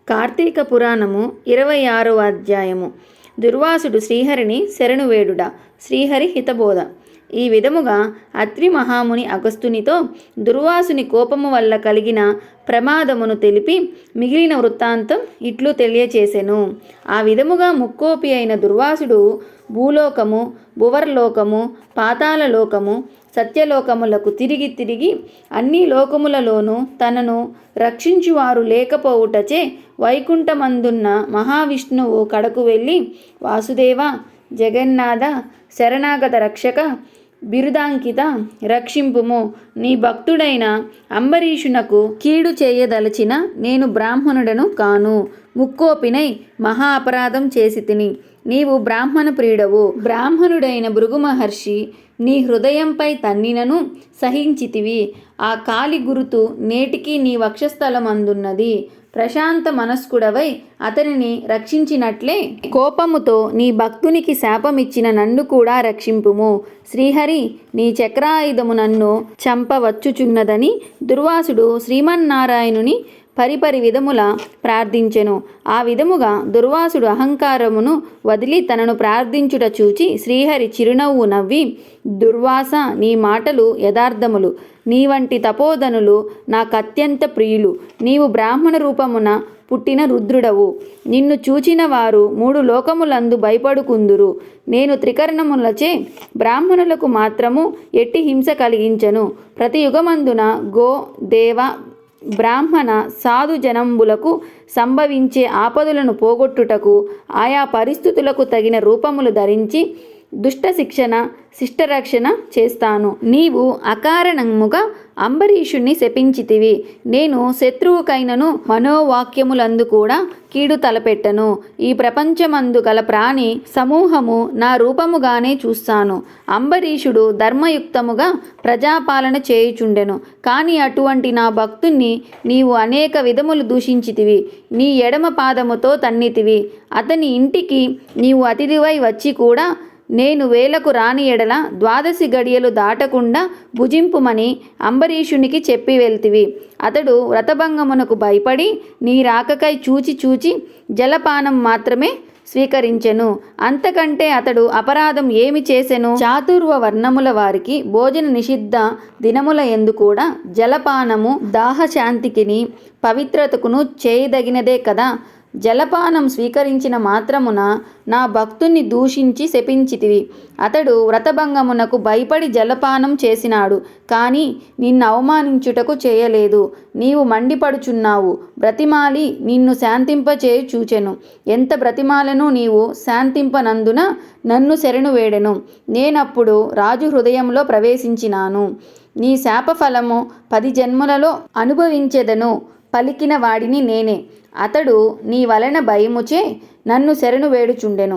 కార్తీక పురాణము 26వ అధ్యాయము. దుర్వాసుడు శ్రీహరిని శరణు వేడుట. శ్రీహరి హితబోధ. ఈ విధముగా అత్రి మహాముని అగస్త్యునితో దుర్వాసుని కోపము వల్ల కలిగిన ప్రమాదమును తెలిపి మిగిలిన వృత్తాంతం ఇట్లు తెలియచేసెను. ఆ విధముగా ముక్కోపి అయిన దుర్వాసుడు భూలోకము, భువర్లోకము, పాతాళలోకము, సత్యలోకములకు తిరిగి తిరిగి అన్ని లోకములలోనూ తనను రక్షించువారు లేకపోవుటచే వైకుంఠమందున్న మహావిష్ణువు కడకు వెళ్ళి, వాసుదేవ, జగన్నాథ, శరణాగత రక్షక, బిరుదాంకిత, రక్షింపుము. నీ భక్తుడైన అంబరీషునకు కీడు చేయదలచిన నేను బ్రాహ్మణుడను కాను. ముక్కోపినై మహా అపరాధం చేసి తిని. నీవు బ్రాహ్మణ ప్రియుడవు. బ్రాహ్మణుడైన భృగు మహర్షి నీ హృదయంపై తన్నినను సహించితివి. ఆ కాలి గురుతు నేటికి నీ వక్షస్థలమందున్నది. ప్రశాంత మనస్కుడవై అతనిని రక్షించినట్లే కోపముతో నీ భక్తునికి శాపమిచ్చిన నన్ను కూడా రక్షింపుము. శ్రీహరి, నీ చక్రాయుధము నన్ను చంపవచ్చుచున్నదని దుర్వాసుడు శ్రీమన్నారాయణుని పరిపరి విధముల ప్రార్థించెను. ఆ విధముగా దుర్వాసుడు అహంకారమును వదిలి తనను ప్రార్థించుట చూచి శ్రీహరి చిరునవ్వు నవ్వి, దుర్వాస, నీ మాటలు యథార్థములు. నీ వంటి తపోధనులు నాకత్యంత ప్రియులు. నీవు బ్రాహ్మణ రూపమున పుట్టిన రుద్రుడవు. నిన్ను చూచిన వారు 3 లోకములందు భయపడుకుందురు. నేను త్రికరణములచే బ్రాహ్మణులకు మాత్రము ఎట్టి హింస కలిగించను. ప్రతి యుగమందున గో, దేవ, బ్రాహ్మణ, సాధు జనంబులకు సంభవించే ఆపదలను పోగొట్టుటకు ఆయా పరిస్థితులకు తగిన రూపములు ధరించి దుష్ట శిక్షణ, శిష్టరక్షణ చేస్తాను. నీవు అకారణముగా అంబరీషుణ్ణి శపించితివి. నేను శత్రువుకైనను మనోవాక్యములందు కూడా కీడు తలపెట్టను. ఈ ప్రపంచమందు గల ప్రాణి సమూహము నా రూపముగానే చూస్తాను. అంబరీషుడు ధర్మయుక్తముగా ప్రజాపాలన చేయుచుండెను. కానీ అటువంటి నా భక్తుణ్ణి నీవు అనేక విధములు దూషించితివి. నీ ఎడమ పాదముతో తన్నితివి. అతని ఇంటికి నీవు అతిథివై వచ్చి కూడా నేను వేలకు రాని ఎడల 12 గడియలు దాటకుండా భుజింపుమని అంబరీషునికి చెప్పి వెళ్తివి. అతడు వ్రతభంగమునకు భయపడి నీ రాకకై చూచి జలపానం మాత్రమే స్వీకరించెను. అంతకంటే అతడు అపరాధం ఏమి చేసెను? చాతుర్వ వర్ణముల వారికి భోజన నిషిద్ధ దినముల యందు కూడా జలపానము దాహశాంతికిని పవిత్రతకును చేయదగినదే కదా. జలపానం స్వీకరించిన మాత్రమున నా భక్తుణ్ణి దూషించి శపించితివి. అతడు వ్రతభంగమునకు భయపడి జలపానం చేసినాడు, కానీ నిన్ను అవమానించుటకు చేయలేదు. నీవు మండిపడుచున్నావు. బ్రతిమాలి నిన్ను శాంతింపచేయు చూచెను. ఎంత బ్రతిమాలను నీవు శాంతింపనందున నన్ను శరణు వేడెను. నేనప్పుడు రాజు హృదయంలో ప్రవేశించినాను. నీ శాపఫలము 10 జన్మలలో అనుభవించెదను పలికిన వాడిని నేనే. అతడు నీ వలన భయముచే నన్ను శరణు వేడుచుండెను,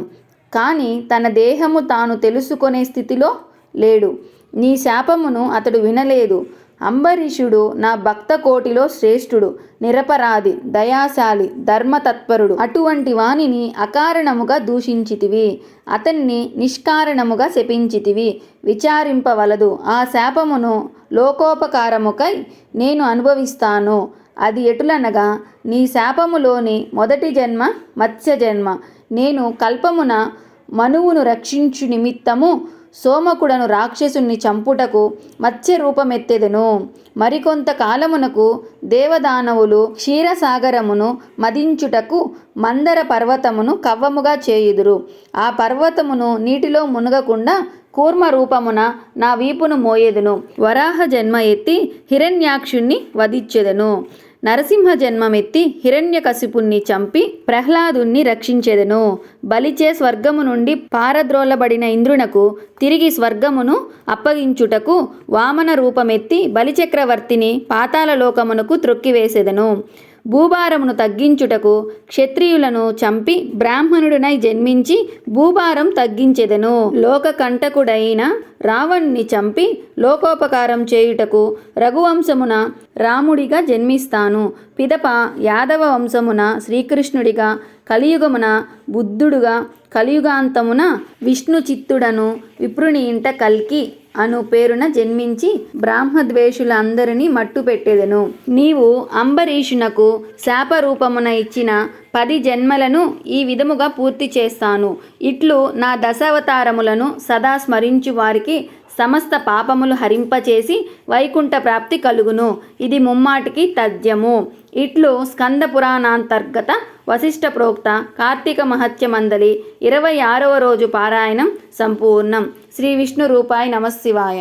కానీ తన దేహము తాను తెలుసుకొనే స్థితిలో లేడు. నీ శాపమును అతడు వినలేదు. అంబరీషుడు నా భక్త కోటిలో శ్రేష్ఠుడు, నిరపరాధి, దయాశాలి, ధర్మతత్పరుడు. అటువంటి వానిని అకారణముగా దూషించితివి. అతన్ని నిష్కారణముగా శపించితివి. విచారింపవలదు. ఆ శాపమును లోకోపకారముకై నేను అనుభవిస్తాను. అది ఎటులనగా, నీ శాపములోని మొదటి జన్మ మత్స్య జన్మ. నేను కల్పమున మనువును రక్షించు నిమిత్తము సోమకుడను రాక్షసుని చంపుటకు మత్స్య రూపమెత్తెదను. మరికొంత కాలమునకు దేవదానవులు క్షీరసాగరమును మదించుటకు మందర పర్వతమును కవ్వముగా చేయుదురు. ఆ పర్వతమును నీటిలో మునగకుండా కూర్మ రూపమున నా వీపును మోయేదను. వరాహ జన్మ ఎత్తి హిరణ్యాక్షుణ్ణి వధించెదను. నరసింహ జన్మమెత్తి హిరణ్యకశిపుణ్ణి చంపి ప్రహ్లాదుణ్ణి రక్షించెదను. బలిచే స్వర్గము నుండి పారద్రోలబడిన ఇంద్రునకు తిరిగి స్వర్గమును అప్పగించుటకు వామన రూపమెత్తి బలిచక్రవర్తిని పాతాళలోకమునకు త్రొక్కివేసెదను. భూభారమును తగ్గించుటకు క్షత్రియులను చంపి బ్రాహ్మణుడినై జన్మించి భూభారం తగ్గించెదను. లోకకంటకుడైన రావణ్ణి చంపి లోకోపకారం చేయుటకు రఘువంశమున రాముడిగా జన్మిస్తాను. పిదప యాదవ వంశమున శ్రీకృష్ణుడిగా, కలియుగమున బుద్ధుడుగా, కలియుగాంతమున విష్ణు చిత్తుడను, విప్రుని ఇంట కల్కి అను పేరున జన్మించి బ్రాహ్మద్వేషులందరినీ మట్టు పెట్టెదను. నీవు అంబరీషునకు శాపరూపమున ఇచ్చిన 10 జన్మలను ఈ విధముగా పూర్తి చేస్తాను. ఇట్లు నా దశావతారములను సదా స్మరించు వారికి సమస్త పాపములు హరింపచేసి వైకుంఠ ప్రాప్తి కలుగును. ఇది ముమ్మాటికి తథ్యము. ఇట్లు స్కంద పురాణాంతర్గత వశిష్ఠ ప్రోక్త కార్తీక మహత్యమందలి 26వ రోజు పారాయణం సంపూర్ణం. శ్రీ విష్ణు రూపాయ నమః శివాయ.